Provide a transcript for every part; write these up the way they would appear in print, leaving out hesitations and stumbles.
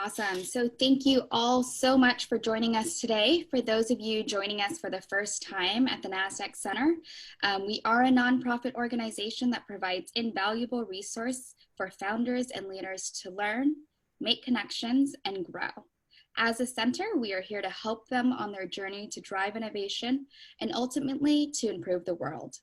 Awesome. So thank you all so much for joining us today. For those of you joining us for the first time at the NASDAQ Center, we are a nonprofit organization that provides invaluable resource for founders and leaders to learn, make connections, and grow. As a center, we are here to help them on their journey to drive innovation and ultimately to improve the world.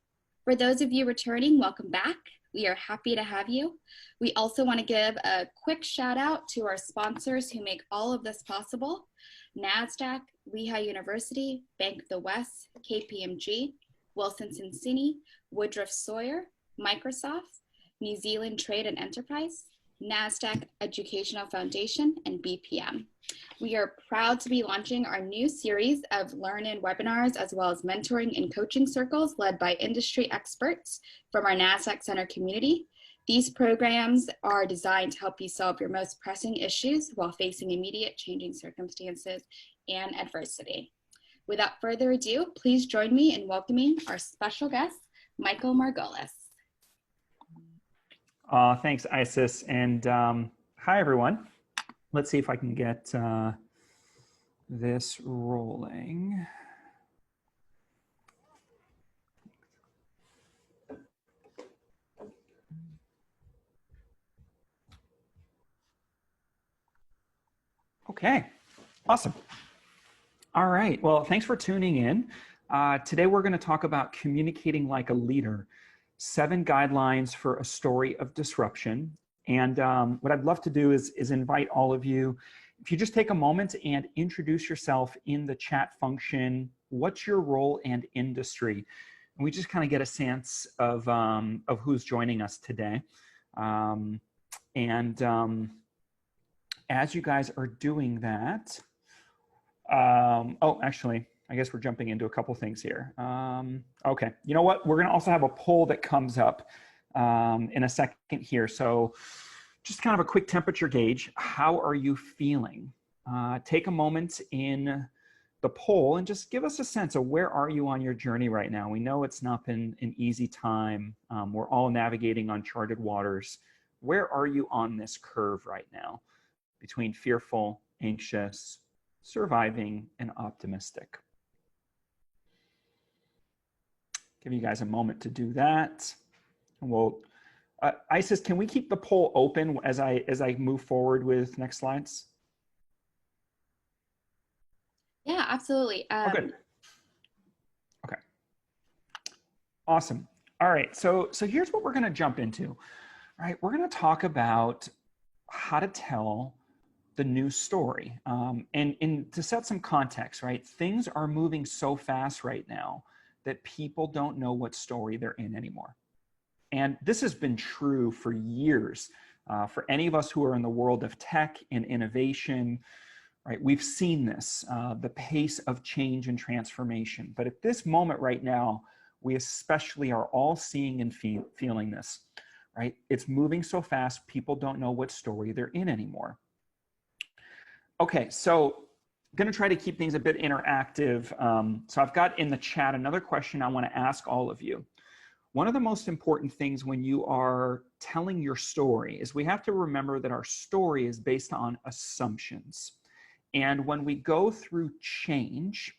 For those of you returning, welcome back. We are happy to have you. We also want to give a quick shout out to our sponsors who make all of this possible: NASDAQ, Lehigh University, Bank of the West, KPMG, Wilson Sonsini, Woodruff Sawyer, Microsoft, New Zealand Trade and Enterprise, NASDAQ Educational Foundation, and BPM. We are proud to be launching our new series of learn-in webinars, as well as mentoring and coaching circles led by industry experts from our NASDAQ Center community. These programs are designed to help you solve your most pressing issues while facing immediate changing circumstances and adversity. Without further ado, please join me in welcoming our special guest, Michael Margolis. Thanks, Isis, and hi, everyone. Let's see if I can get this rolling. Okay, awesome. All right, well, thanks for tuning in. Today we're going to talk about communicating like a leader, 7 guidelines for a story of disruption. And what I'd love to do is invite all of you, if you just take a moment and introduce yourself in the chat function, what's your role and industry? And we just kind of get a sense of who's joining us today. As you guys are doing that, oh, actually, I guess we're jumping into a couple things here. Okay, you know what? We're gonna also have a poll that comes up in a second here. So just kind of a quick temperature gauge. How are you feeling? Take a moment in the poll and just give us a sense of where are you on your journey right now. We know it's not been an easy time. We're all navigating uncharted waters. Where are you on this curve right now between fearful, anxious, surviving, and optimistic? Give you guys a moment to do that. And we'll, Isis, can we keep the poll open as I move forward with next slides? Yeah, absolutely. Oh, good. Okay. Awesome. All right. So here's what we're going to jump into. All right. We're going to talk about how to tell the new story. And to set some context, right? Things are moving so fast right now that people don't know what story they're in anymore. And this has been true for years. For any of us who are in the world of tech and innovation, right, we've seen this, the pace of change and transformation. But at this moment right now, we especially are all seeing and feeling this, right? It's moving so fast, people don't know what story they're in anymore. Okay, so I'm going to try to keep things a bit interactive. So I've got in the chat another question I want to ask all of you. One of the most important things when you are telling your story is we have to remember that our story is based on assumptions. And when we go through change,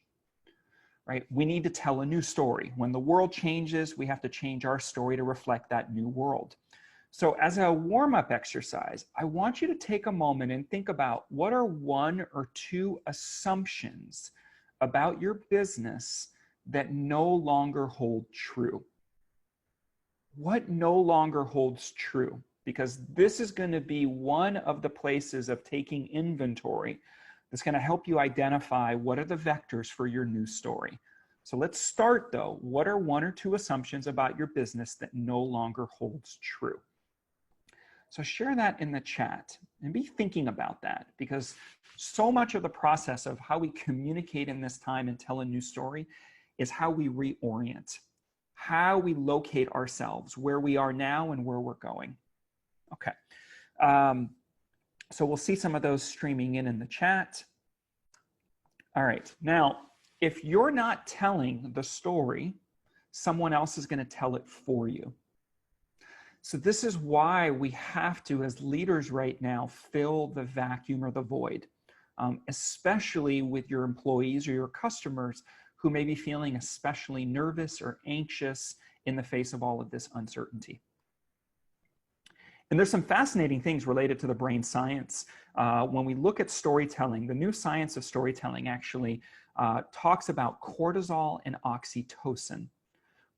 right, we need to tell a new story. When the world changes, we have to change our story to reflect that new world. So as a warm-up exercise, I want you to take a moment and think about what are 1 or 2 assumptions about your business that no longer hold true. What no longer holds true? Because this is going to be one of the places of taking inventory that's going to help you identify what are the vectors for your new story. So let's start though. What are 1 or 2 assumptions about your business that no longer holds true? So share that in the chat and be thinking about that, because so much of the process of how we communicate in this time and tell a new story is how we reorient, how we locate ourselves, where we are now and where we're going. Okay. So we'll see some of those streaming in the chat. All right. Now, if you're not telling the story, someone else is going to tell it for you. So this is why we have to, as leaders right now, fill the vacuum or the void, especially with your employees or your customers who may be feeling especially nervous or anxious in the face of all of this uncertainty. And there's some fascinating things related to the brain science. When we look at storytelling, the new science of storytelling actually talks about cortisol and oxytocin.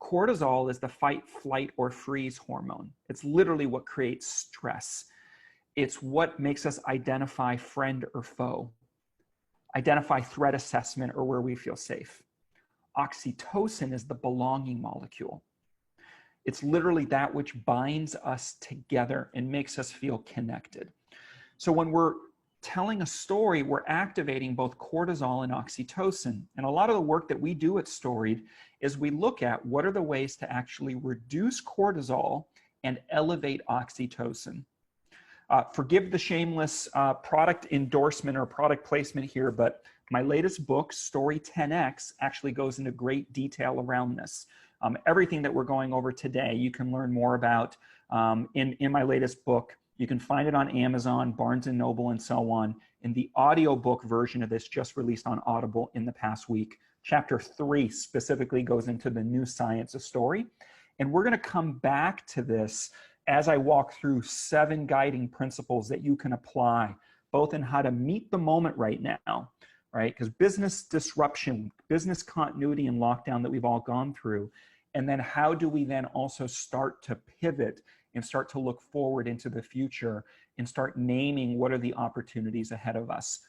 Cortisol is the fight, flight, or freeze hormone. It's literally what creates stress. It's what makes us identify friend or foe, identify threat assessment, or where we feel safe. Oxytocin is the belonging molecule. It's literally that which binds us together and makes us feel connected. So when we're telling a story, we're activating both cortisol and oxytocin. And a lot of the work that we do at Storied is we look at what are the ways to actually reduce cortisol and elevate oxytocin. Forgive the shameless product endorsement or product placement here, but my latest book, Story 10X, actually goes into great detail around this. Everything that we're going over today, you can learn more about in my latest book. You can find it on Amazon, Barnes & Noble, and so on. And the audiobook version of this just released on Audible in the past week. Chapter 3 specifically goes into the new science of story. And we're going to come back to this as I walk through 7 guiding principles that you can apply, both in how to meet the moment right now, right? Because business disruption, business continuity and lockdown that we've all gone through, and then how do we then also start to pivot and start to look forward into the future and start naming what are the opportunities ahead of us.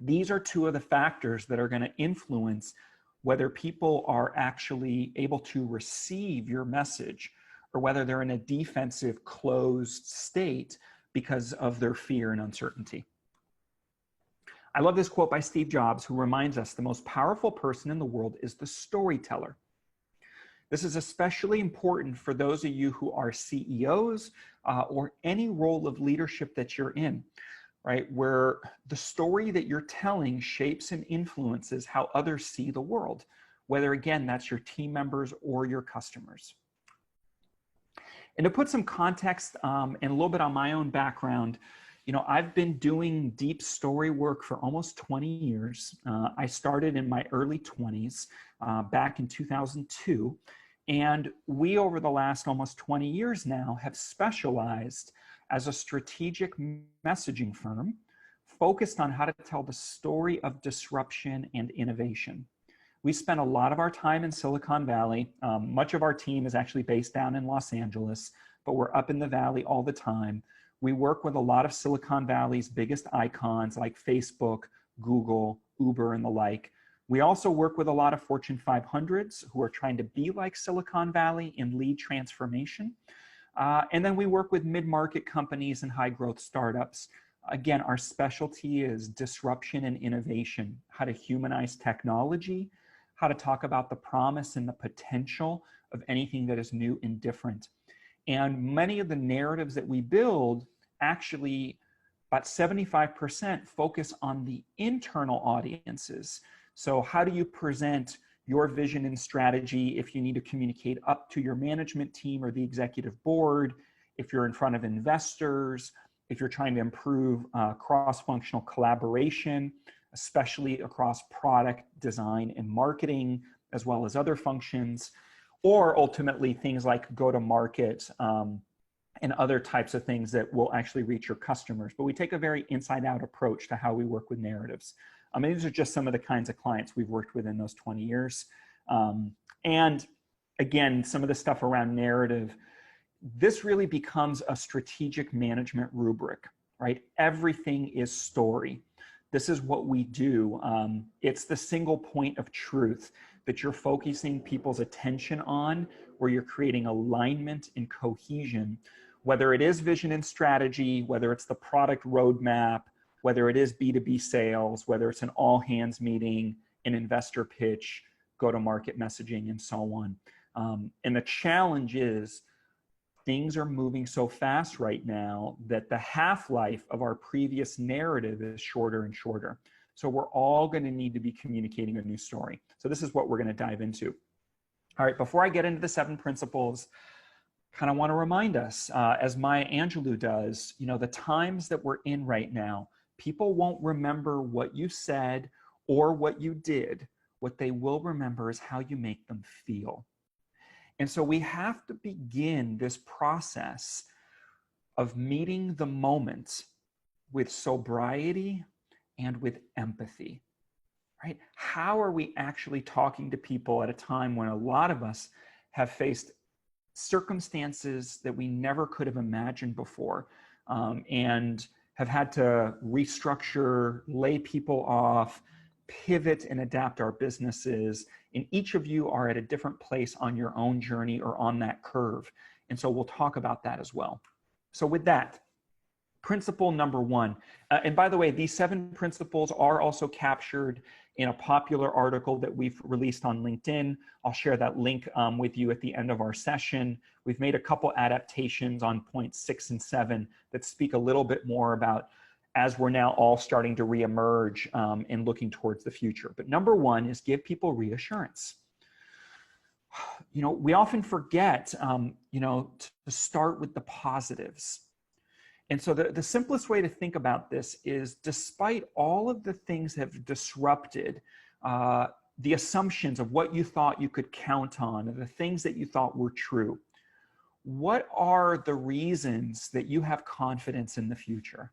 These are 2 of the factors that are going to influence whether people are actually able to receive your message or whether they're in a defensive, closed state because of their fear and uncertainty. I love this quote by Steve Jobs, who reminds us the most powerful person in the world is the storyteller. This is especially important for those of you who are CEOs or any role of leadership that you're in, right? Where the story that you're telling shapes and influences how others see the world, whether again, that's your team members or your customers. And to put some context and a little bit on my own background, you know, I've been doing deep story work for almost 20 years. I started in my early 20s back in 2002. And we, over the last almost 20 years now, have specialized as a strategic messaging firm focused on how to tell the story of disruption and innovation. We spend a lot of our time in Silicon Valley. Much of our team is actually based down in Los Angeles, but we're up in the Valley all the time. We work with a lot of Silicon Valley's biggest icons like Facebook, Google, Uber, and the like. We also work with a lot of Fortune 500s who are trying to be like Silicon Valley in lead transformation. And then we work with mid-market companies and high-growth startups. Again, our specialty is disruption and innovation, how to humanize technology, how to talk about the promise and the potential of anything that is new and different. And many of the narratives that we build actually, about 75% focus on the internal audiences. So how do you present your vision and strategy if you need to communicate up to your management team or the executive board, if you're in front of investors, if you're trying to improve cross-functional collaboration, especially across product design and marketing, as well as other functions, or ultimately things like go-to-market and other types of things that will actually reach your customers. But we take a very inside-out approach to how we work with narratives. These are just some of the kinds of clients we've worked with in those 20 years. And again, some of the stuff around narrative, this really becomes a strategic management rubric, right? Everything is story. This is what we do. It's the single point of truth that you're focusing people's attention on, where you're creating alignment and cohesion, whether it is vision and strategy, whether it's the product roadmap, whether it is B2B sales, whether it's an all hands meeting, an investor pitch, go-to-market messaging, and so on. And the challenge is things are moving so fast right now that the half-life of our previous narrative is shorter and shorter. So we're all going to need to be communicating a new story. So this is what we're going to dive into. All right, before I get into the 7 principles, kind of want to remind us, as Maya Angelou does, the times that we're in right now, people won't remember what you said or what you did. What they will remember is how you make them feel. And so we have to begin this process of meeting the moment with sobriety and with empathy, right? How are we actually talking to people at a time when a lot of us have faced circumstances that we never could have imagined before, and have had to restructure, lay people off, pivot and adapt our businesses. And each of you are at a different place on your own journey or on that curve. And so we'll talk about that as well. So with that, principle number one, and by the way, these 7 principles are also captured in a popular article that we've released on LinkedIn. I'll share that link with you at the end of our session. We've made a couple adaptations on points 6 and 7 that speak a little bit more about as we're now all starting to reemerge and looking towards the future. But number one is give people reassurance. We often forget, to start with the positives. And so the simplest way to think about this is, despite all of the things that have disrupted the assumptions of what you thought you could count on, and the things that you thought were true, what are the reasons that you have confidence in the future?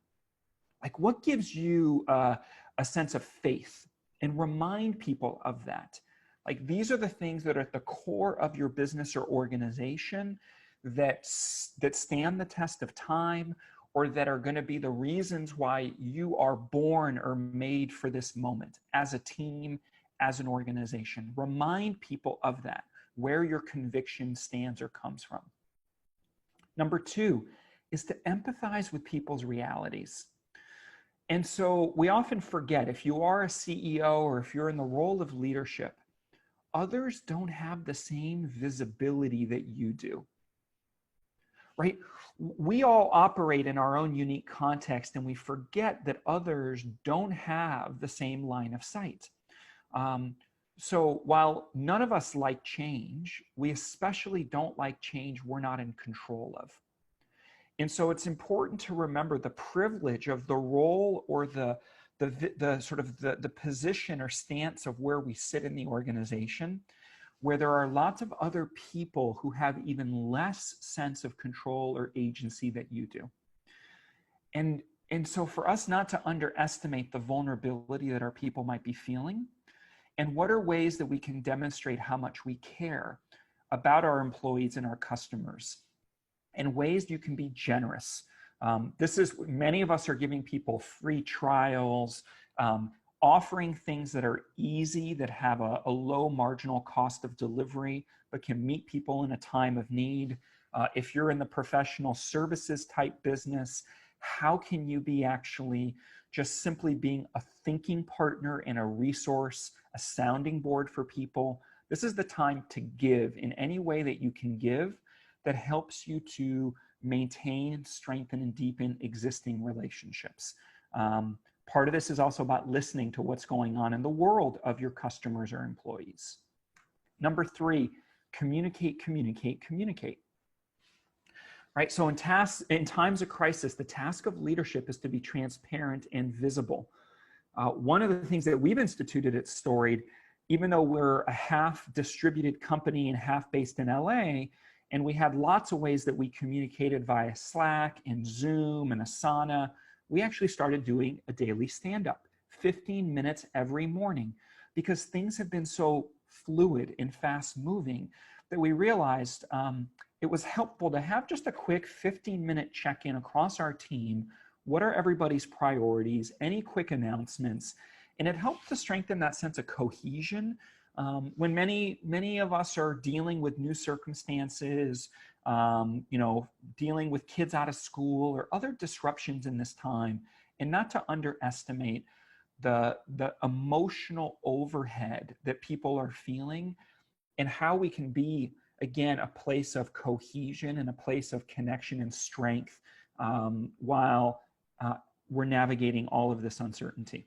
Like, what gives you a sense of faith? And remind people of that. Like, these are the things that are at the core of your business or organization that stand the test of time, or that are going to be the reasons why you are born or made for this moment as a team, as an organization. Remind people of that, where your conviction stands or comes from. Number 2 is to empathize with people's realities. And so we often forget, if you are a CEO or if you're in the role of leadership, others don't have the same visibility that you do, right? We all operate in our own unique context, and we forget that others don't have the same line of sight. So while none of us like change, we especially don't like change we're not in control of. And so it's important to remember the privilege of the role, or the sort of the position or stance of where we sit in the organization, where there are lots of other people who have even less sense of control or agency that you do. And so for us not to underestimate the vulnerability that our people might be feeling, and what are ways that we can demonstrate how much we care about our employees and our customers, and ways you can be generous. Many of us are giving people free trials, offering things that are easy, that have a low marginal cost of delivery, but can meet people in a time of need. If you're in the professional services type business, how can you be actually just simply being a thinking partner and a resource, a sounding board for people? This is the time to give in any way that you can give that helps you to maintain, strengthen, and deepen existing relationships. Part of this is also about listening to what's going on in the world of your customers or employees. Number 3, communicate, communicate, communicate. Right? So in times of crisis, the task of leadership is to be transparent and visible. One of the things that we've instituted at Storied, even though we're a half distributed company and half based in LA, and we had lots of ways that we communicated via Slack and Zoom and Asana, we actually started doing a daily stand-up, 15 minutes every morning, because things have been so fluid and fast-moving that we realized it was helpful to have just a quick 15-minute check-in across our team. What are everybody's priorities? Any quick announcements? And it helped to strengthen that sense of cohesion. When many of us are dealing with new circumstances, dealing with kids out of school or other disruptions in this time, and not to underestimate the emotional overhead that people are feeling, and how we can be, again, a place of cohesion and a place of connection and strength while we're navigating all of this uncertainty.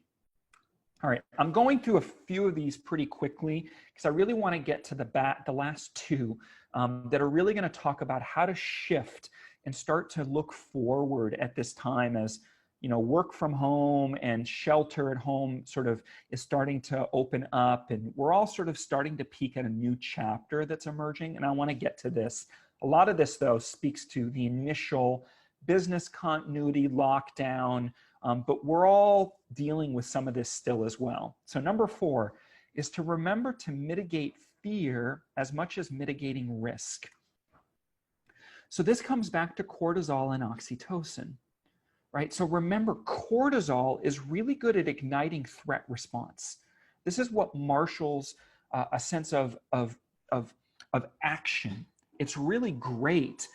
All right, I'm going through a few of these pretty quickly because I really want to get to the last two that are really going to talk about how to shift and start to look forward at this time as, you know, work from home and shelter at home sort of is starting to open up, and we're all sort of starting to peek at a new chapter that's emerging, and I want to get to this. A lot of this, though, speaks to the initial business continuity lockdown, but we're all dealing with some of this still as well. So number 4 is to remember to mitigate fear as much as mitigating risk. So this comes back to cortisol and oxytocin, right? So remember, cortisol is really good at igniting threat response. This is what marshals a sense of action. It's really great.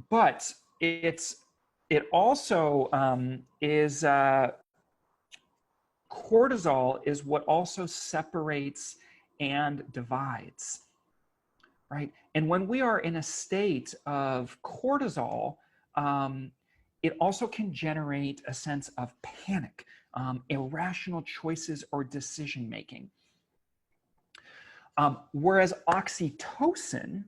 But it also is cortisol is what also separates and divides, right? And when we are in a state of cortisol, it also can generate a sense of panic, irrational choices or decision making. Whereas oxytocin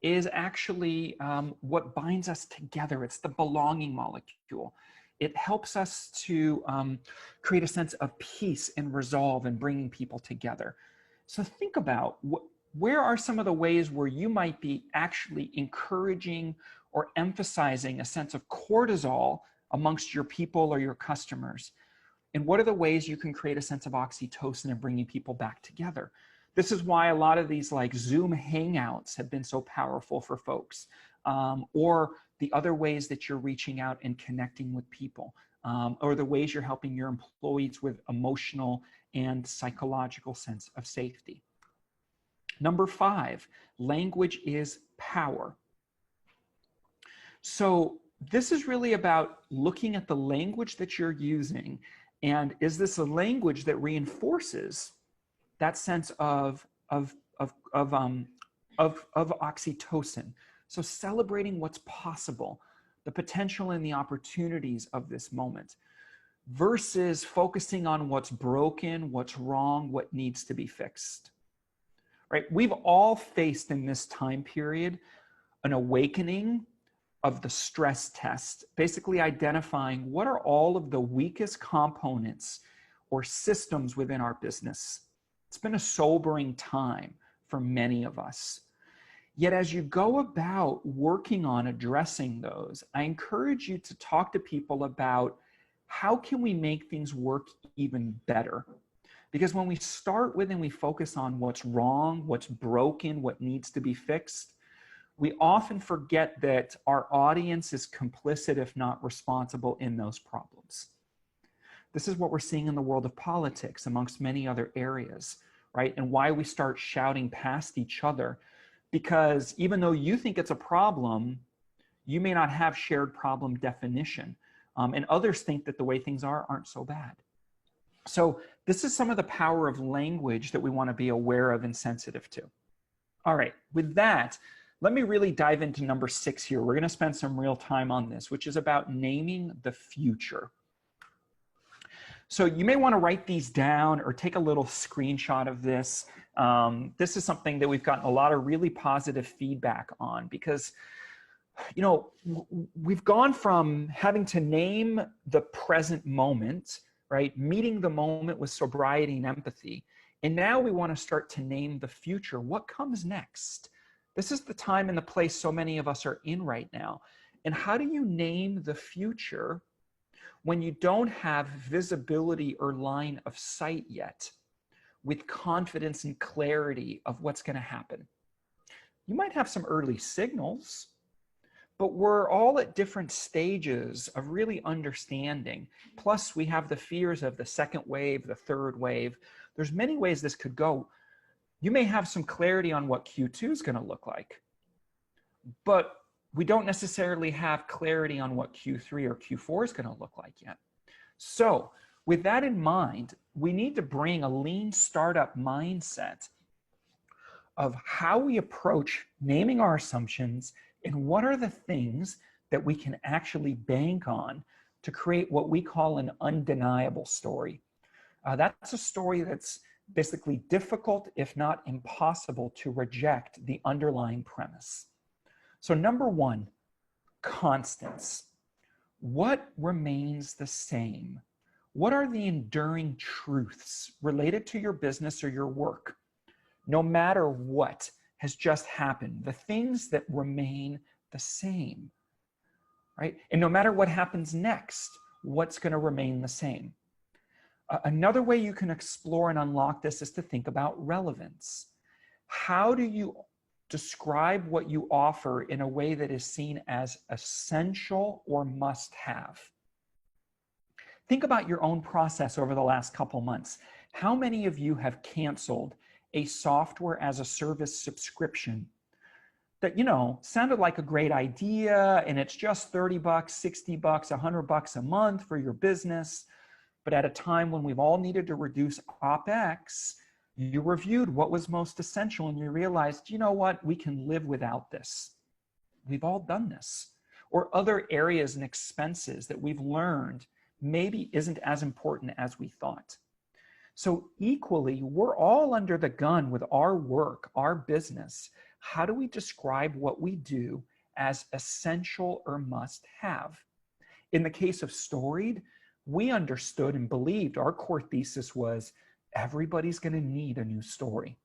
is actually what binds us together. It's the belonging molecule. It helps us to create a sense of peace and resolve and bringing people together. So think about where are some of the ways where you might be actually encouraging or emphasizing a sense of cortisol amongst your people or your customers? And what are the ways you can create a sense of oxytocin and bringing people back together? This is why a lot of these like Zoom Hangouts have been so powerful for folks, or the other ways that you're reaching out and connecting with people, or the ways you're helping your employees with emotional and psychological sense of safety. Number 5, language is power. So this is really about looking at the language that you're using, and is this a language that reinforces that sense of oxytocin? So celebrating what's possible, the potential and the opportunities of this moment, versus focusing on what's broken, what's wrong, what needs to be fixed, right? We've all faced in this time period an awakening of the stress test, basically identifying what are all of the weakest components or systems within our business. It's been a sobering time for many of us. Yet as you go about working on addressing those, I encourage you to talk to people about how can we make things work even better? Because when we start with and we focus on what's wrong, what's broken, what needs to be fixed, we often forget that our audience is complicit, if not responsible, in those problems. This is what we're seeing in the world of politics, amongst many other areas, right? And why we start shouting past each other, because even though you think it's a problem, you may not have shared problem definition. And others think that the way things aren't so bad. So this is some of the power of language that we want to be aware of and sensitive to. All right, with that, let me really dive into number 6 here. We're going to spend some real time on this, which is about naming the future. So you may want to write these down or take a little screenshot of this. This is something that we've gotten a lot of really positive feedback on, because, you know, we've gone from having to name the present moment, right? Meeting the moment with sobriety and empathy. And now we want to start to name the future. What comes next? This is the time and the place so many of us are in right now. And how do you name the future when you don't have visibility or line of sight yet with confidence and clarity of what's going to happen? You might have some early signals, but we're all at different stages of really understanding. Plus, we have the fears of the second wave, the third wave. There's many ways this could go. You may have some clarity on what Q2 is going to look like, but we don't necessarily have clarity on what Q3 or Q4 is going to look like yet. So with that in mind, we need to bring a lean startup mindset of how we approach naming our assumptions and what are the things that we can actually bank on to create what we call an undeniable story. That's a story that's basically difficult, if not impossible, to reject the underlying premise. So number one, constants. What remains the same? What are the enduring truths related to your business or your work? No matter what has just happened, the things that remain the same, right? And no matter what happens next, what's going to remain the same? Another way you can explore and unlock this is to think about relevance. How do you describe what you offer in a way that is seen as essential or must have? Think about your own process over the last couple months. How many of you have canceled a software as a service subscription that, sounded like a great idea, and it's just 30 bucks, 60 bucks, 100 bucks a month for your business, but at a time when we've all needed to reduce OpEx, you reviewed what was most essential and you realized, you know what, we can live without this. We've all done this. Or other areas and expenses that we've learned maybe isn't as important as we thought. So equally, we're all under the gun with our work, our business. How do we describe what we do as essential or must have? In the case of Storied, we understood and believed our core thesis was everybody's going to need a new story.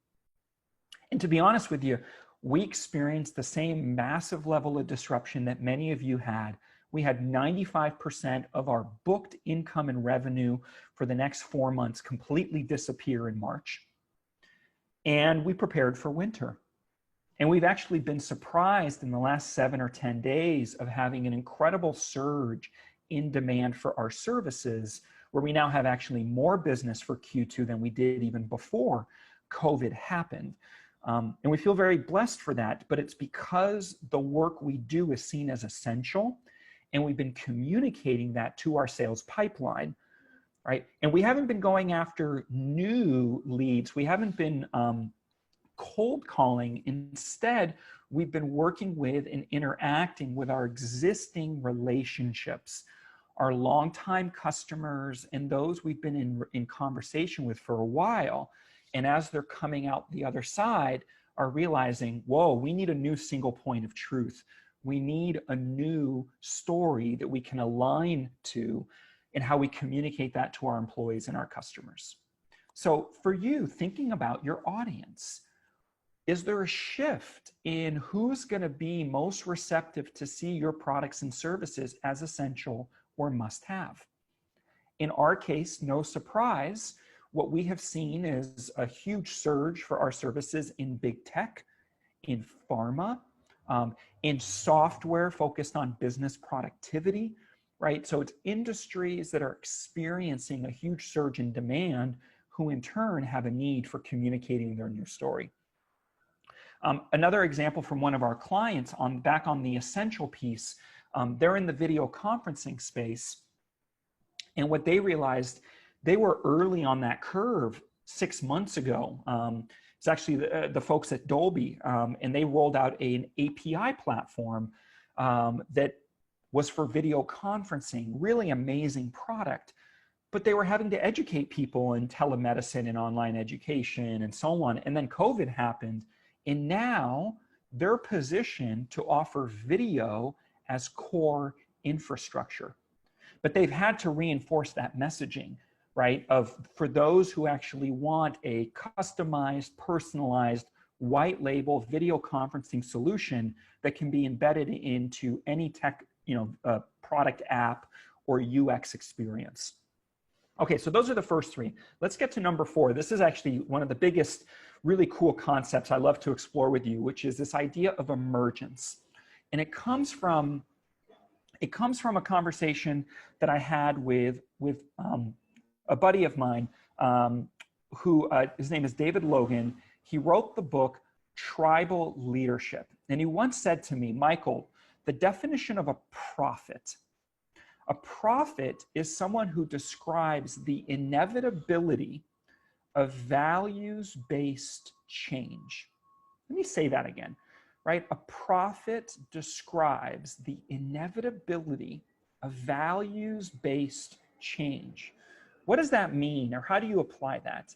And to be honest with you, we experienced the same massive level of disruption that many of you had. We had 95% of our booked income and revenue for the next 4 months completely disappear in March. And we prepared for winter. And we've actually been surprised in the last 7 or 10 days of having an incredible surge in demand for our services, where we now have actually more business for Q2 than we did even before COVID happened. And we feel very blessed for that, but it's because the work we do is seen as essential, and we've been communicating that to our sales pipeline, right? And we haven't been going after new leads. We haven't been cold calling. Instead, we've been working with and interacting with our existing relationships, our longtime customers, and those we've been in conversation with for a while. And as they're coming out the other side, are realizing, whoa, we need a new single point of truth. We need a new story that we can align to and how we communicate that to our employees and our customers. So for you, thinking about your audience, is there a shift in who's going to be most receptive to see your products and services as essential or must have? In our case, no surprise, what we have seen is a huge surge for our services in big tech, in pharma, in software focused on business productivity, right? So it's industries that are experiencing a huge surge in demand, who in turn have a need for communicating their new story. Another example from one of our clients back on the essential piece, they're in the video conferencing space. And what they realized, they were early on that curve 6 months ago. It's actually the folks at Dolby, and they rolled out an API platform that was for video conferencing, really amazing product. But they were having to educate people in telemedicine and online education and so on. And then COVID happened. And now they're positioned to offer video as core infrastructure. But they've had to reinforce that messaging, right? For those who actually want a customized, personalized, white label video conferencing solution that can be embedded into any tech, product app or UX experience. Okay, so those are the first three. Let's get to number 4. This is actually one of the biggest, really cool concepts I love to explore with you, which is this idea of emergence. And it comes from a conversation that I had with a buddy of mine, who his name is David Logan. He wrote the book Tribal Leadership. And he once said to me, Michael, the definition of a prophet is someone who describes the inevitability of values-based change. Let me say that again, right? A prophet describes the inevitability a values-based change. What does that mean, or how do you apply that?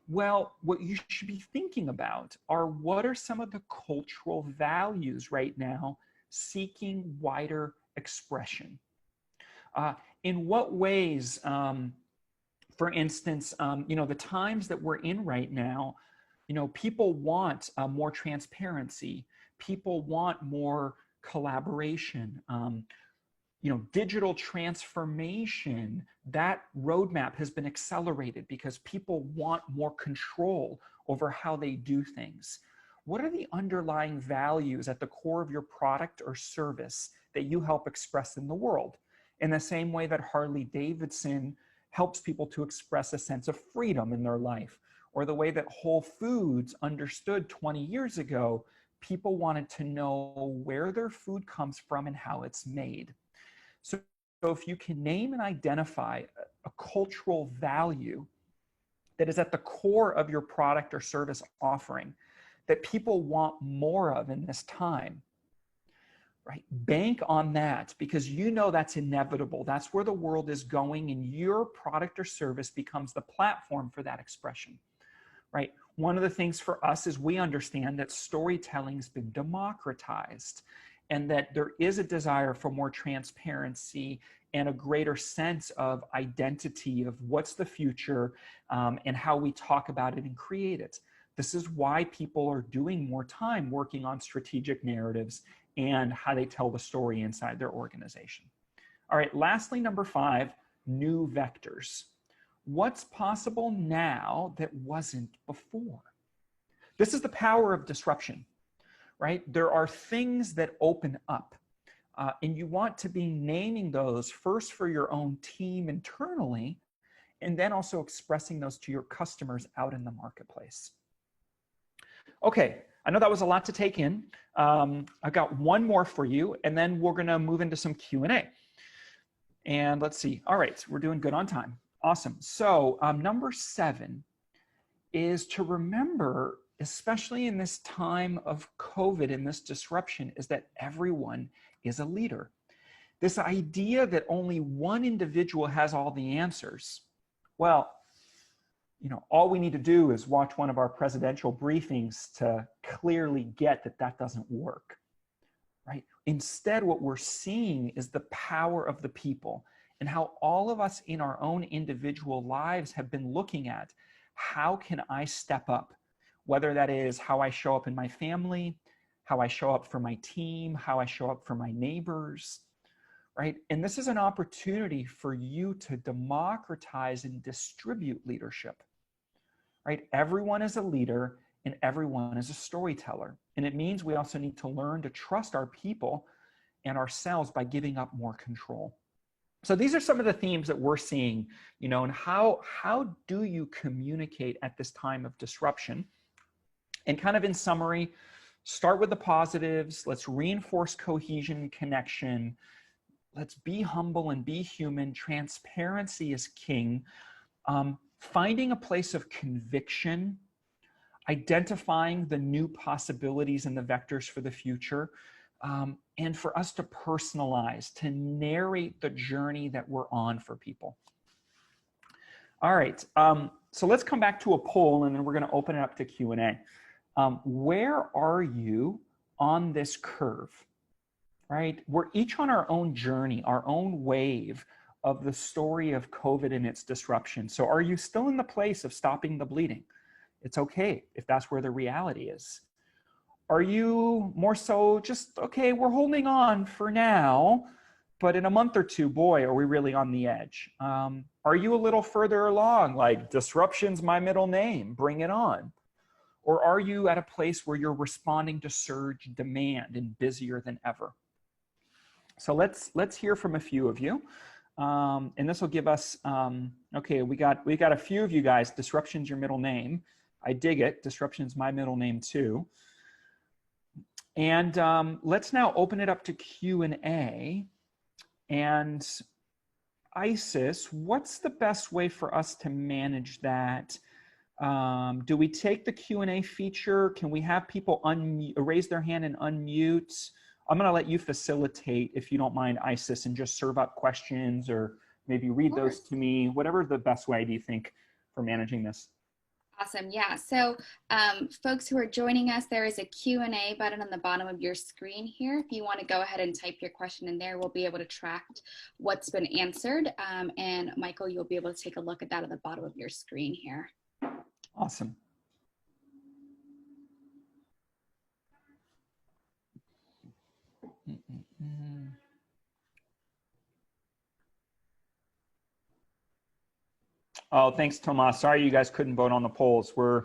Well, what you should be thinking about are what are some of the cultural values right now seeking wider expression? In what ways, for instance, the times that we're in right now, people want more transparency. People want more collaboration. Digital transformation, that roadmap has been accelerated because people want more control over how they do things. What are the underlying values at the core of your product or service that you help express in the world? In the same way that Harley Davidson helps people to express a sense of freedom in their life, or the way that Whole Foods understood 20 years ago, people wanted to know where their food comes from and how it's made. So if you can name and identify a cultural value that is at the core of your product or service offering that people want more of in this time, right? Bank on that, because that's inevitable. That's where the world is going, and your product or service becomes the platform for that expression, right? One of the things for us is we understand that storytelling's been democratized, and that there is a desire for more transparency and a greater sense of identity of what's the future, and how we talk about it and create it. This is why people are doing more time working on strategic narratives and how they tell the story inside their organization. All right, lastly, number 5, new vectors. What's possible now that wasn't before? This is the power of disruption. Right? There are things that open up, and you want to be naming those first for your own team internally, and then also expressing those to your customers out in the marketplace. Okay, I know that was a lot to take in. I've got one more for you, and then we're going to move into some Q&A. And let's see. All right, we're doing good on time. Awesome. So number 7 is to remember, especially in this time of COVID and this disruption, is that everyone is a leader. This idea that only one individual has all the answers. Well, all we need to do is watch one of our presidential briefings to clearly get that that doesn't work, right? Instead, what we're seeing is the power of the people and how all of us in our own individual lives have been looking at, how can I step up? Whether that is how I show up in my family, how I show up for my team, how I show up for my neighbors, right? And this is an opportunity for you to democratize and distribute leadership, right? Everyone is a leader and everyone is a storyteller. And it means we also need to learn to trust our people and ourselves by giving up more control. So these are some of the themes that we're seeing, and how do you communicate at this time of disruption? And kind of in summary, start with the positives. Let's reinforce cohesion and connection. Let's be humble and be human. Transparency is king. Finding a place of conviction, identifying the new possibilities and the vectors for the future, and for us to personalize, to narrate the journey that we're on for people. All right, so let's come back to a poll, and then we're going to open it up to Q&A. Where are you on this curve, right? We're each on our own journey, our own wave of the story of COVID and its disruption. So are you still in the place of stopping the bleeding? It's okay if that's where the reality is. Are you more so just, okay, we're holding on for now, but in a month or two, boy, are we really on the edge? Are you a little further along, like disruption's my middle name, bring it on? Or are you at a place where you're responding to surge demand and busier than ever? So let's hear from a few of you. And this will give us, okay, we got a few of you guys, disruption's your middle name. I dig it, disruption's my middle name too. And let's now open it up to Q&A. And Isis, what's the best way for us to manage that? Do we take the Q&A feature? Can we have people raise their hand and unmute? I'm going to let you facilitate, if you don't mind, Isis, and just serve up questions or maybe read those to me, whatever the best way do you think for managing this. Awesome. Yeah. So folks who are joining us, there is a Q&A button on the bottom of your screen here. If you want to go ahead and type your question in there, we'll be able to track what's been answered. And Michael, you'll be able to take a look at that at the bottom of your screen here. Awesome. Oh, thanks, Tomas. Sorry you guys couldn't vote on the polls. We're,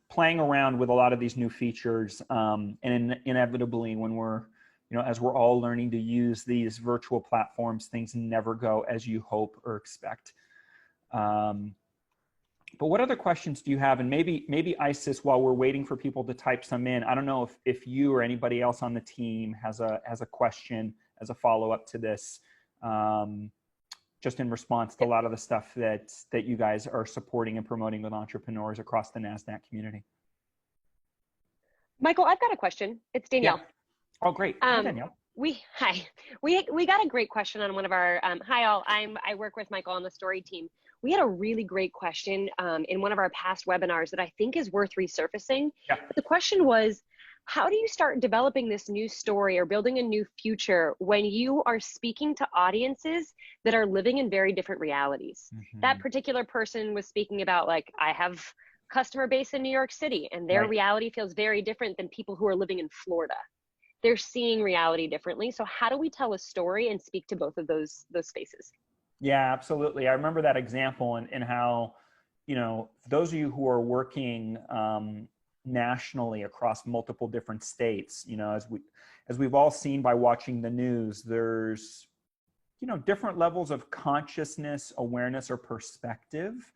playing around with a lot of these new features, and inevitably when we're, as we're all learning to use these virtual platforms, things never go as you hope or expect. But what other questions do you have? And maybe Isis, while we're waiting for people to type some in, I don't know if you or anybody else on the team has a question as a follow-up to this, just in response to a lot of the stuff that you guys are supporting and promoting with entrepreneurs across the NASDAQ community. Michael, I've got a question. It's Danielle. Yeah. Oh, great. Hi, Danielle. We got a great question on one of our, hi all, I work with Michael on the story team. We had a really great question in one of our past webinars that I think is worth resurfacing. Yeah. But the question was, how do you start developing this new story or building a new future when you are speaking to audiences that are living in very different realities? Mm-hmm. That particular person was speaking about, like, I have customer base in New York City and their reality feels very different than people who are living in Florida. They're seeing reality differently. So how do we tell a story and speak to both of those spaces? Yeah, absolutely. I remember that example and how, those of you who are working nationally across multiple different states, as we've all seen by watching the news, there's, different levels of consciousness, awareness, or perspective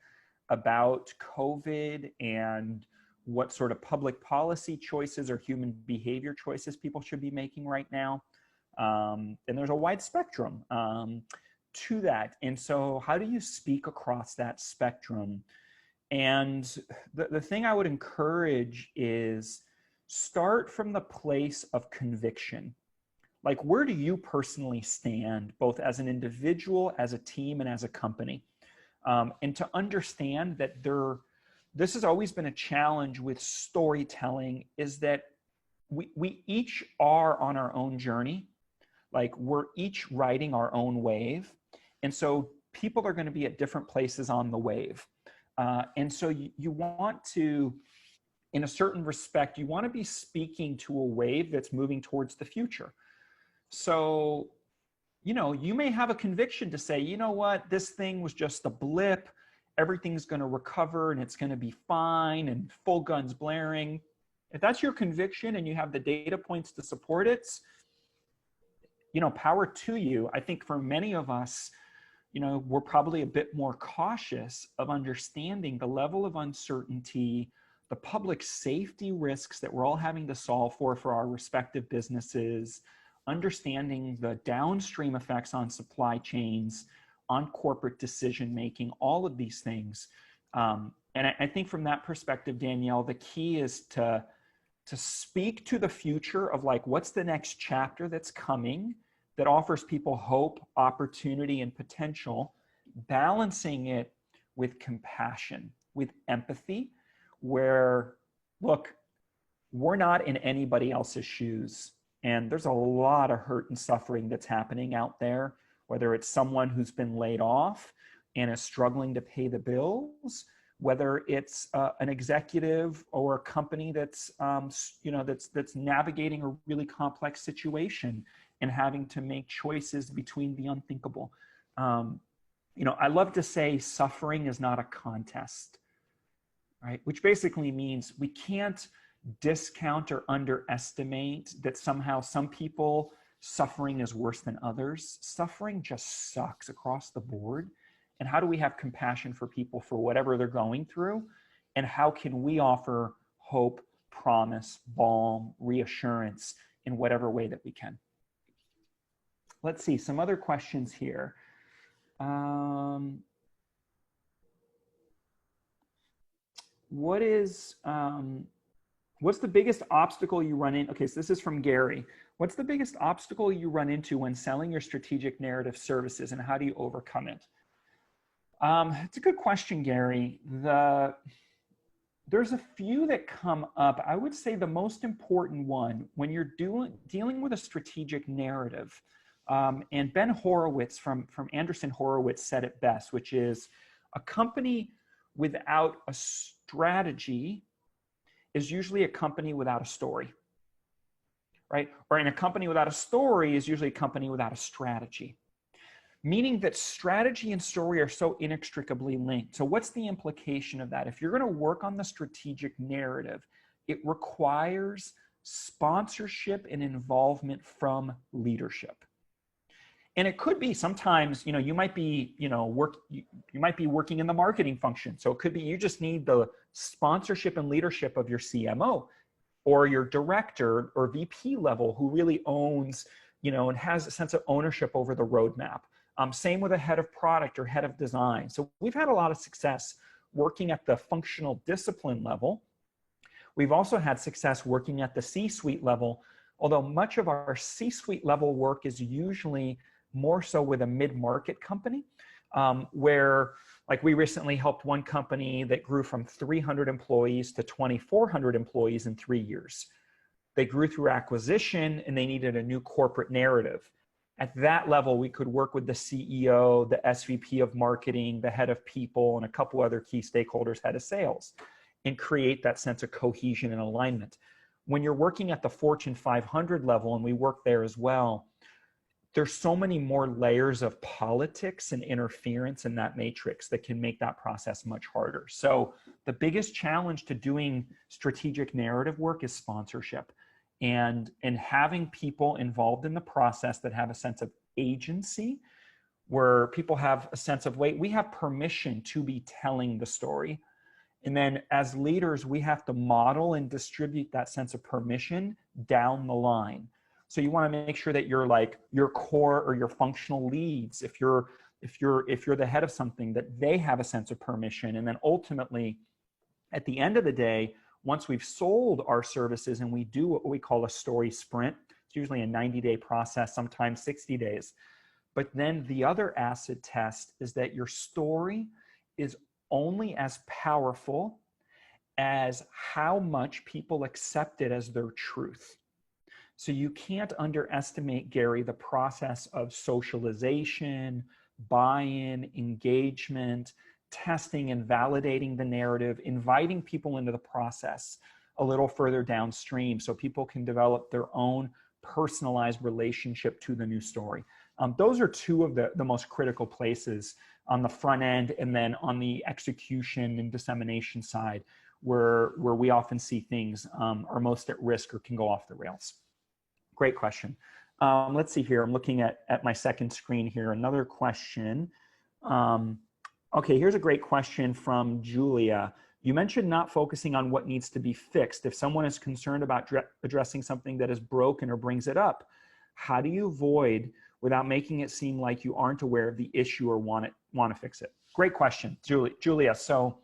about COVID and what sort of public policy choices or human behavior choices people should be making right now. And there's a wide spectrum to that. And so how do you speak across that spectrum? And the thing I would encourage is start from the place of conviction. Like, where do you personally stand, both as an individual, as a team, and as a company? And to understand that this has always been a challenge with storytelling, is that we each are on our own journey. Like, we're each riding our own wave. And so people are going to be at different places on the wave. And so you want to, in a certain respect, you want to be speaking to a wave that's moving towards the future. So, you may have a conviction to say, you know what, this thing was just a blip. Everything's going to recover and it's going to be fine and full guns blaring. If that's your conviction and you have the data points to support it, power to you. I think for many of us, we're probably a bit more cautious of understanding the level of uncertainty, the public safety risks that we're all having to solve for our respective businesses, understanding the downstream effects on supply chains, on corporate decision-making, all of these things. And I think from that perspective, Danielle, the key is to speak to the future of, like, what's the next chapter that's coming that offers people hope, opportunity, and potential, balancing it with compassion, with empathy, where, look, we're not in anybody else's shoes. And there's a lot of hurt and suffering that's happening out there, whether it's someone who's been laid off and is struggling to pay the bills, whether it's an executive or a company that's, that's navigating a really complex situation and having to make choices between the unthinkable. I love to say suffering is not a contest, right? Which basically means we can't discount or underestimate that somehow some people suffering is worse than others. Suffering just sucks across the board. And how do we have compassion for people for whatever they're going through? And how can we offer hope, promise, balm, reassurance in whatever way that we can? Let's see, some other questions here. What's the biggest obstacle you run in? Okay, so this is from Gary. What's the biggest obstacle you run into when selling your strategic narrative services, and how do you overcome it? It's a good question, Gary. There's a few that come up. I would say the most important one when you're dealing with a strategic narrative, and Ben Horowitz from Anderson Horowitz said it best, which is a company without a strategy is usually a company without a story, right? Or in a company without a story is usually a company without a strategy. Meaning that strategy and story are so inextricably linked. So what's the implication of that? If you're going to work on the strategic narrative, it requires sponsorship and involvement from leadership. And it could be sometimes, you might be, you might be working in the marketing function. So it could be you just need the sponsorship and leadership of your CMO or your director or VP level who really owns, and has a sense of ownership over the roadmap. Same with a head of product or head of design. So we've had a lot of success working at the functional discipline level. We've also had success working at the C-suite level, although much of our C-suite level work is usually more so with a mid-market company, where like we recently helped one company that grew from 300 employees to 2,400 employees in 3 years. They grew through acquisition and they needed a new corporate narrative. At that level, we could work with the CEO, the SVP of marketing, the head of people, and a couple other key stakeholders, head of sales, and create that sense of cohesion and alignment. When you're working at the Fortune 500 level, and we work there as well, there's so many more layers of politics and interference in that matrix that can make that process much harder. So the biggest challenge to doing strategic narrative work is sponsorship. And having people involved in the process that have a sense of agency, where people have a sense of, wait, we have permission to be telling the story. And then as leaders, we have to model and distribute that sense of permission down the line. So you want to make sure that you're like your core or your functional leads, if you're the head of something, that they have a sense of permission. And then ultimately, at the end of the day, once we've sold our services and we do what we call a story sprint, it's usually a 90-day process, sometimes 60 days. But then the other acid test is that your story is only as powerful as how much people accept it as their truth. So you can't underestimate, Gary, the process of socialization, buy-in, engagement, testing and validating the narrative, inviting people into the process a little further downstream so people can develop their own personalized relationship to the new story. Those are two of the most critical places on the front end, and then on the execution and dissemination side where we often see things are most at risk or can go off the rails. Great question. Let's see here. I'm looking at my second screen here. Another question. Okay, here's a great question from Julia. You mentioned not focusing on what needs to be fixed. If someone is concerned about addressing something that is broken or brings it up, how do you avoid without making it seem like you aren't aware of the issue or want to fix it? Great question, Julia. So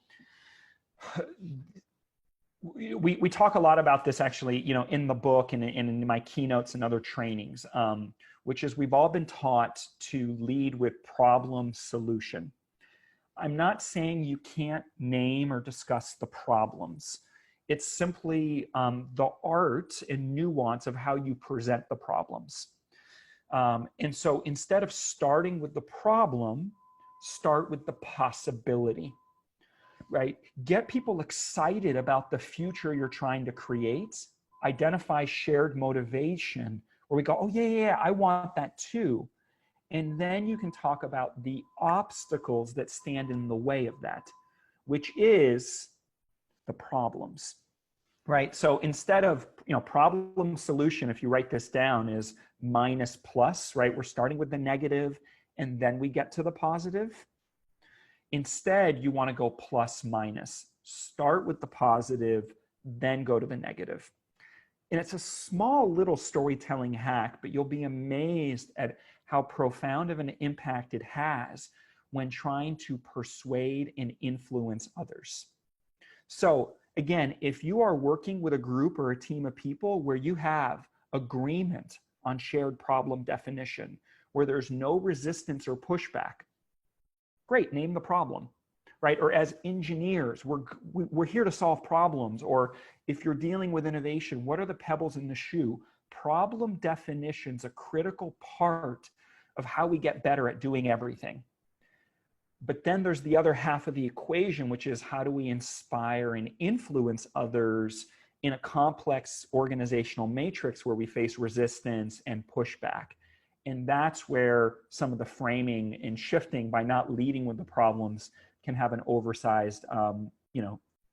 we talk a lot about this actually, in the book and in my keynotes and other trainings, which is we've all been taught to lead with problem solution. I'm not saying you can't name or discuss the problems. It's simply the art and nuance of how you present the problems. And so instead of starting with the problem, start with the possibility, right? Get people excited about the future you're trying to create. Identify shared motivation where we go, oh yeah, I want that too. And then you can talk about the obstacles that stand in the way of that, which is the problems, right? So instead of, problem solution, if you write this down, is minus plus, right? We're starting with the negative and then we get to the positive. Instead, you want to go plus minus. Start with the positive, then go to the negative. And it's a small little storytelling hack, but you'll be amazed at how profound of an impact it has when trying to persuade and influence others. So again, if you are working with a group or a team of people where you have agreement on shared problem definition, where there's no resistance or pushback. Great, name the problem, right? Or as engineers, we're here to solve problems. Or if you're dealing with innovation, what are the pebbles in the shoe? Problem definition's a critical part of how we get better at doing everything. But then there's the other half of the equation, which is how do we inspire and influence others in a complex organizational matrix where we face resistance and pushback. And that's where some of the framing and shifting by not leading with the problems can have an oversized,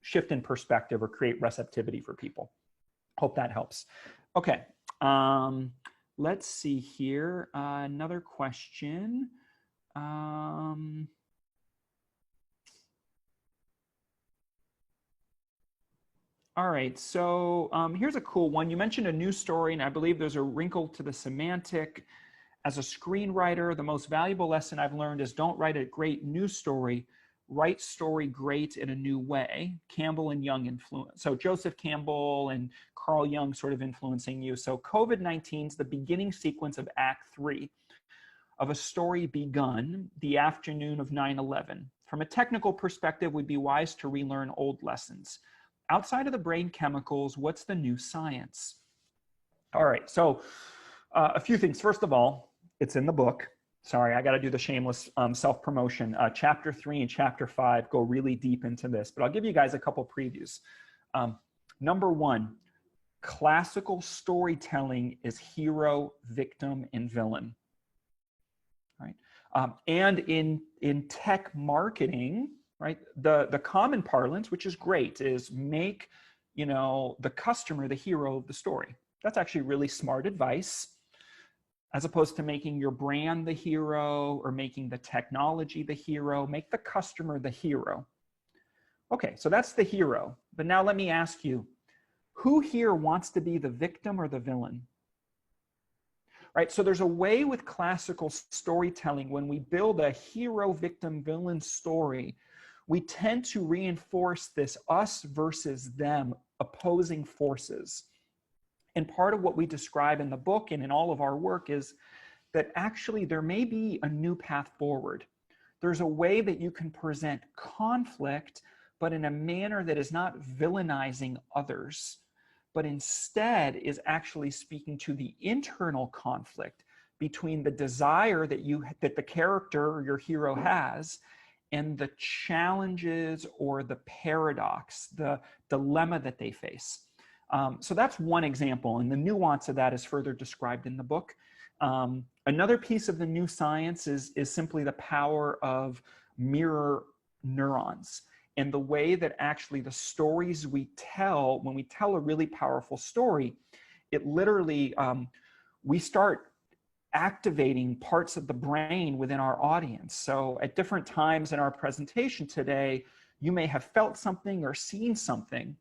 shift in perspective or create receptivity for people. Hope that helps. Okay, let's see here. Another question. All right, so here's a cool one. You mentioned a news story, and I believe there's a wrinkle to the semantic. As a screenwriter, the most valuable lesson I've learned is don't write a great news story, write story great in a new way. Campbell and Young influence. So Joseph Campbell and Carl Jung sort of influencing you. So COVID-19 is the beginning sequence of Act 3 of a story begun the afternoon of 9/11. From a technical perspective, we'd be wise to relearn old lessons. Outside of the brain chemicals, what's the new science? All right, so a few things. First of all, it's in the book. Sorry, I got to do the shameless self-promotion. Chapter 3 and Chapter 5 go really deep into this, but I'll give you guys a couple previews. Number 1, classical storytelling is hero, victim, and villain. Right? And in tech marketing, right, the common parlance, which is great, is make the customer the hero of the story. That's actually really smart advice, as opposed to making your brand the hero or making the technology the hero. Make the customer the hero. Okay, so that's the hero. But now let me ask you, who here wants to be the victim or the villain? Right, so there's a way with classical storytelling, when we build a hero, victim, villain story, we tend to reinforce this us versus them, opposing forces. And part of what we describe in the book and in all of our work is that actually there may be a new path forward. There's a way that you can present conflict, but in a manner that is not villainizing others, but instead is actually speaking to the internal conflict between the desire that the character or your hero has and the challenges or the paradox, the dilemma that they face. So that's one example, and the nuance of that is further described in the book. Another piece of the new science is simply the power of mirror neurons and the way that actually the stories we tell, when we tell a really powerful story, it literally, we start activating parts of the brain within our audience. So at different times in our presentation today, you may have felt something or seen something.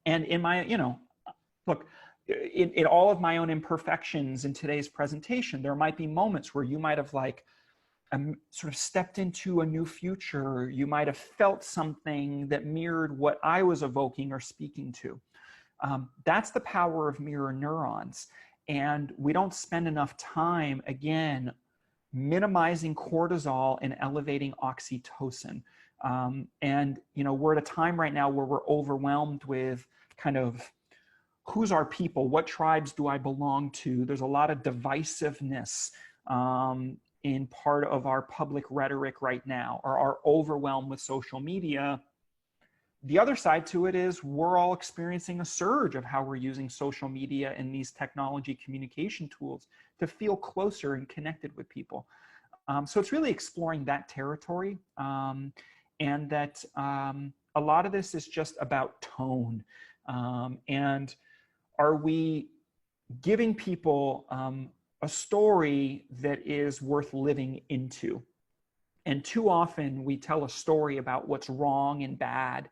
And in my, look, in all of my own imperfections in today's presentation, there might be moments where you might have sort of stepped into a new future. You might have felt something that mirrored what I was evoking or speaking to. That's the power of mirror neurons. And we don't spend enough time, again, minimizing cortisol and elevating oxytocin. And we're at a time right now where we're overwhelmed with kind of who's our people, what tribes do I belong to? There's a lot of divisiveness in part of our public rhetoric right now, or are overwhelmed with social media. The other side to it is we're all experiencing a surge of how we're using social media and these technology communication tools to feel closer and connected with people. So it's really exploring that territory, and that a lot of this is just about tone. And are we giving people a story that is worth living into? And too often we tell a story about what's wrong and bad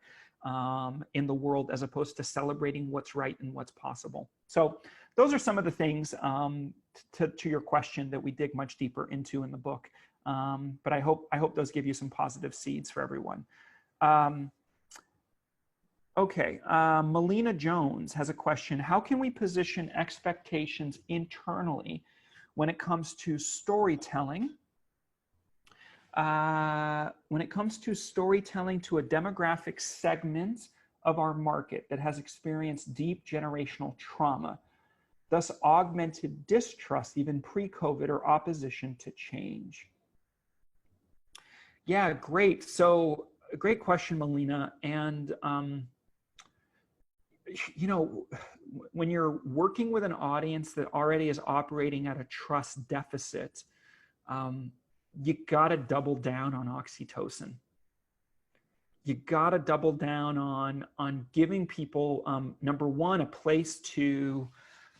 in the world, as opposed to celebrating what's right and what's possible. So those are some of the things to your question that we dig much deeper into in the book. But I hope those give you some positive seeds for everyone. Okay, Melina Jones has a question. How can we position expectations internally when it comes to storytelling? When it comes to storytelling to a demographic segment of our market that has experienced deep generational trauma, thus augmented distrust even pre-COVID or opposition to change. Yeah, great. So great question, Melina. And you know, when you're working with an audience that already is operating at a trust deficit, you got to double down on oxytocin. You got to double down on giving people, number one, a place to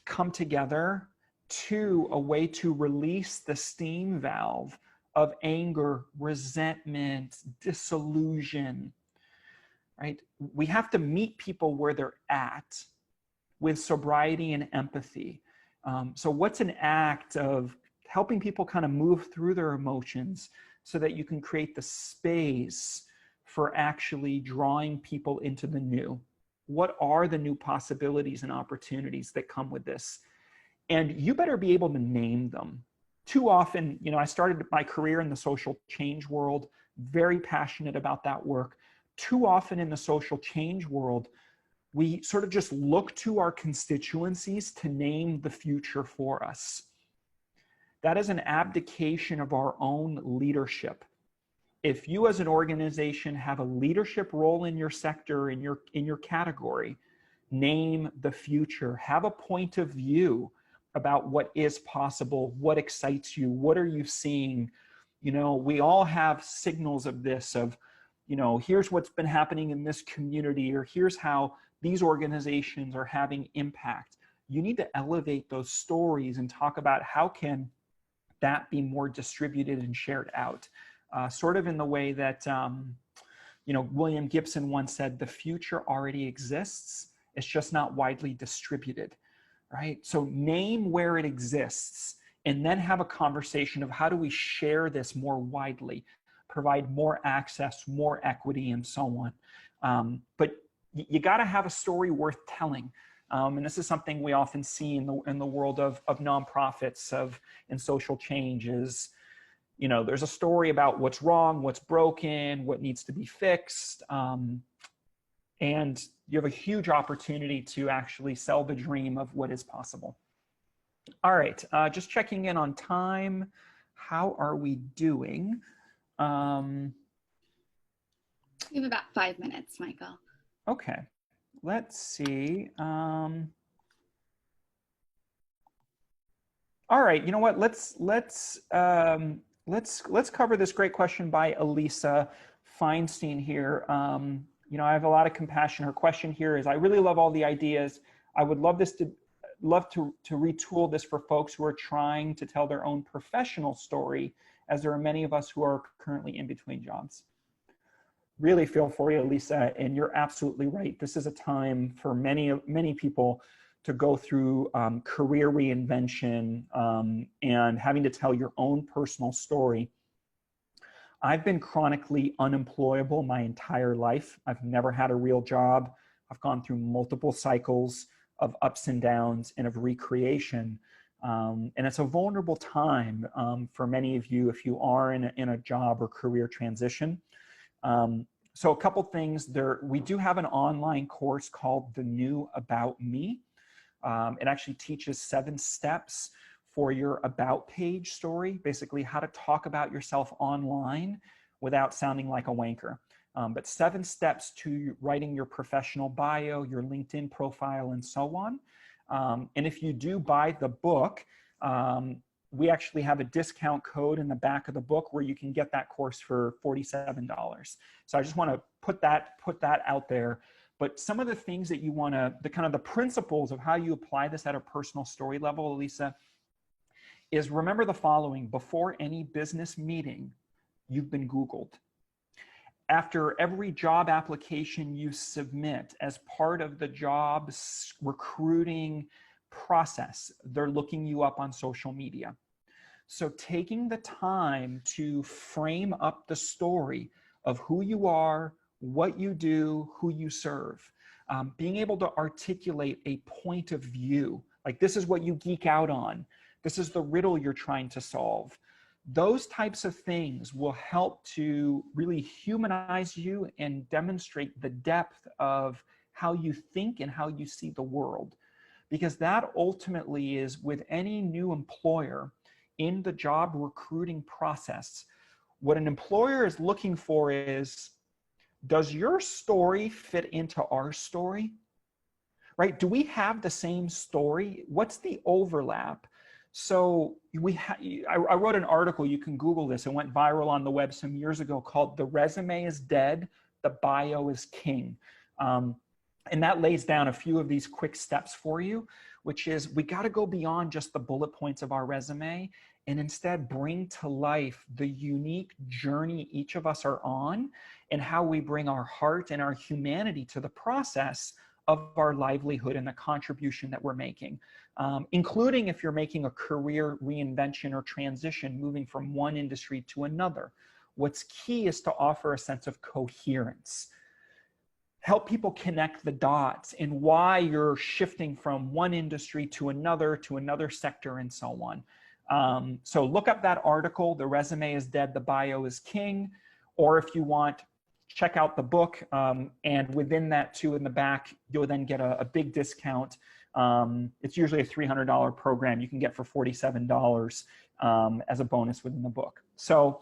come together, two, a way to release the steam valve of anger, resentment, disillusion, right? We have to meet people where they're at with sobriety and empathy. So what's an act of helping people kind of move through their emotions so that you can create the space for actually drawing people into the new? What are the new possibilities and opportunities that come with this? And you better be able to name them. Too often, you know, I started my career in the social change world, very passionate about that work. Too often in the social change world, we sort of just look to our constituencies to name the future for us. That is an abdication of our own leadership. If you as an organization have a leadership role in your sector, in your category, name the future. Have a point of view about what is possible, what excites you, what are you seeing? You know, we all have signals of this, of, you know, here's what's been happening in this community, or here's how these organizations are having impact. You need to elevate those stories and talk about how can that be more distributed and shared out. Sort of in the way that, you know, William Gibson once said, the future already exists, it's just not widely distributed, right? So name where it exists and then have a conversation of how do we share this more widely, provide more access, more equity, and so on. But you got to have a story worth telling. And this is something we often see in the world of nonprofits, and social change is, you know, there's a story about what's wrong, what's broken, what needs to be fixed. And you have a huge opportunity to actually sell the dream of what is possible. All right, just checking in on time. How are we doing? We have about 5 minutes, Michael. Okay, let's see. All right, you know what? Let's cover this great question by Elisa Feinstein here. You know, I have a lot of compassion. Her question here is, I really love all the ideas. I would love to retool this for folks who are trying to tell their own professional story, as there are many of us who are currently in between jobs. Really feel for you, Elisa, and you're absolutely right. This is a time for many people to go through career reinvention and having to tell your own personal story. I've been chronically unemployable my entire life. I've never had a real job. I've gone through multiple cycles of ups and downs and of recreation. And it's a vulnerable time for many of you if you are in a job or career transition. So a couple things there. We do have an online course called The New About Me. It actually teaches 7 steps for your about page story, basically how to talk about yourself online without sounding like a wanker. But 7 steps to writing your professional bio, your LinkedIn profile, and so on. And if you do buy the book, we actually have a discount code in the back of the book where you can get that course for $47. So I just want to put that out there. But some of the things that you want to, the kind of the principles of how you apply this at a personal story level, Elisa, is remember the following: before any business meeting, you've been Googled. After every job application you submit as part of the job's recruiting process, they're looking you up on social media. So taking the time to frame up the story of who you are, what you do, who you serve. being able to articulate a point of view, like this is what you geek out on, this is the riddle you're trying to solve. Those types of things will help to really humanize you and demonstrate the depth of how you think and how you see the world. Because that ultimately is, with any new employer in the job recruiting process, what an employer is looking for is, does your story fit into our story? Right? Do we have the same story? What's the overlap? So I wrote an article, you can Google this, it went viral on the web some years ago, called "The Resume is Dead, the Bio is King." And that lays down a few of these quick steps for you, which is, we got to go beyond just the bullet points of our resume and instead bring to life the unique journey each of us are on and how we bring our heart and our humanity to the process of our livelihood and the contribution that we're making, including if you're making a career reinvention or transition, moving from one industry to another. What's key is to offer a sense of coherence. Help people connect the dots and why you're shifting from one industry to another sector, and so on. So look up that article, "The Resume is Dead, the Bio is King," or if you want, check out the book, and within that too, in the back, you'll then get a big discount. It's usually a $300 program you can get for $47 as a bonus within the book. So,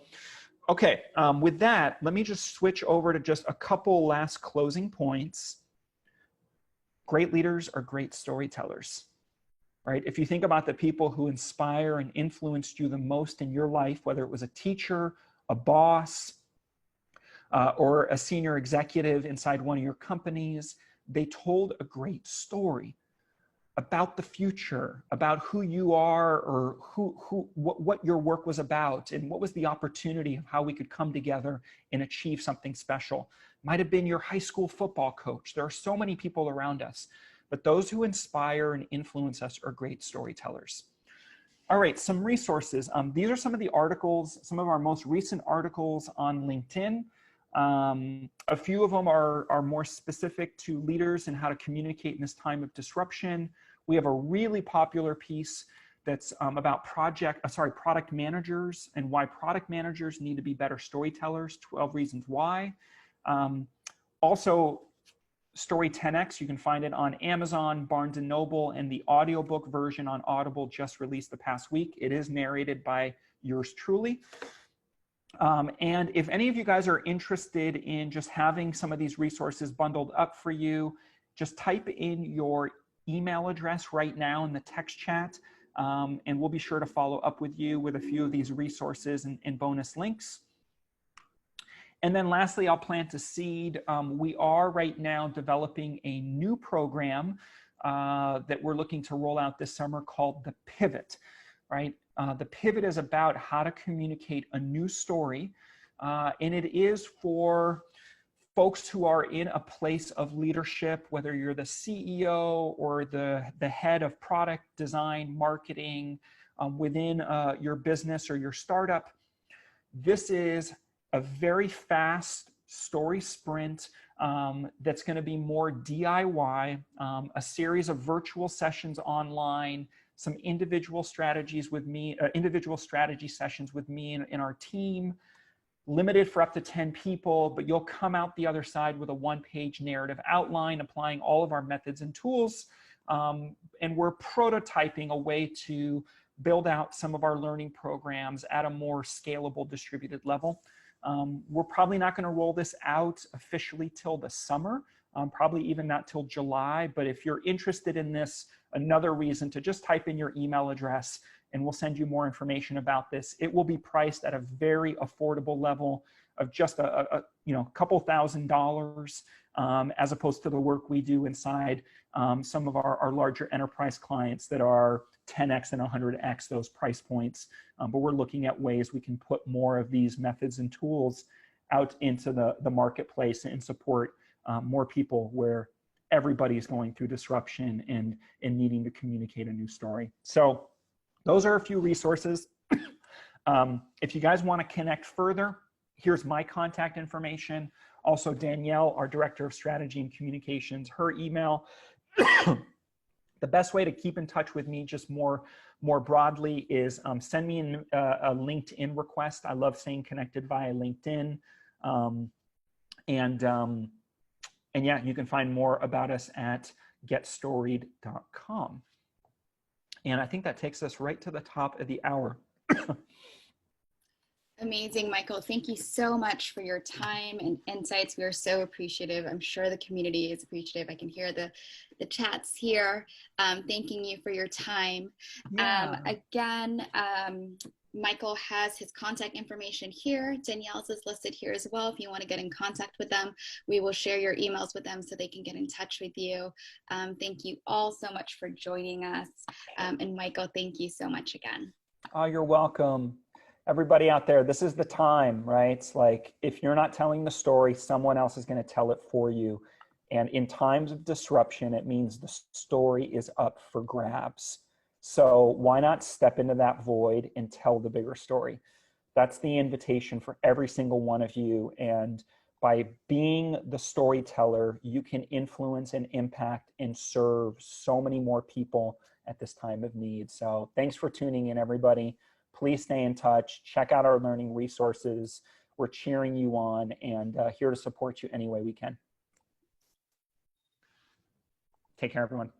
okay, with that, let me just switch over to just a couple last closing points. Great leaders are great storytellers, right? If you think about the people who inspire and influenced you the most in your life, whether it was a teacher, a boss, or a senior executive inside one of your companies, they told a great story about the future, about who you are, or what your work was about, and what was the opportunity of how we could come together and achieve something special. Might have been your high school football coach. There are so many people around us, but those who inspire and influence us are great storytellers. All right, some resources. These are some of the articles, some of our most recent articles on LinkedIn. A few of them are more specific to leaders and how to communicate in this time of disruption. We have a really popular piece that's about product managers and why product managers need to be better storytellers, 12 reasons why. Also, Story 10X, you can find it on Amazon, Barnes & Noble, and the audiobook version on Audible just released the past week. It is narrated by yours truly. And if any of you guys are interested in just having some of these resources bundled up for you, just type in your email address right now in the text chat, and we'll be sure to follow up with you with a few of these resources and bonus links. And then lastly, I'll plant a seed. We are right now developing a new program that we're looking to roll out this summer called The Pivot, right? The Pivot is about how to communicate a new story, and it is for folks who are in a place of leadership, whether you're the CEO or the head of product design, marketing within your business or your startup. This is a very fast story sprint that's going to be more DIY, a series of virtual sessions online, some individual strategies with me, individual strategy sessions with me and our team, limited for up to 10 people, but you'll come out the other side with a one-page narrative outline applying all of our methods and tools. And we're prototyping a way to build out some of our learning programs at a more scalable, distributed level. We're probably not going to roll this out officially till the summer, probably even not till July. But if you're interested in this, another reason to just type in your email address and we'll send you more information about this. It will be priced at a very affordable level of just a couple $1,000 as opposed to the work we do inside some of our larger enterprise clients that are 10x and 100x those price points. But we're looking at ways we can put more of these methods and tools out into the marketplace and support more people where everybody's going through disruption and needing to communicate a new story. So those are a few resources. If you guys want to connect further, here's my contact information. Also, Danielle, our Director of Strategy and Communications, her email. The best way to keep in touch with me just more broadly is send me a LinkedIn request. I love staying connected via LinkedIn. And yeah, you can find more about us at getstoried.com. And I think that takes us right to the top of the hour. Amazing, Michael. Thank you so much for your time and insights. We are so appreciative. I'm sure the community is appreciative. I can hear the chats here. Thanking you for your time. Yeah. Again, Michael has his contact information here. Danielle's is listed here as well. If you want to get in contact with them, we will share your emails with them so they can get in touch with you. Thank you all so much for joining us. And Michael, thank you so much again. Oh, you're welcome. Everybody out there, this is the time, right? It's like, if you're not telling the story, someone else is going to tell it for you. And in times of disruption, it means the story is up for grabs. So why not step into that void and tell the bigger story? That's the invitation for every single one of you. And by being the storyteller, you can influence and impact and serve so many more people at this time of need. So thanks for tuning in, everybody. Please stay in touch. Check out our learning resources. We're cheering you on and here to support you any way we can. Take care, everyone.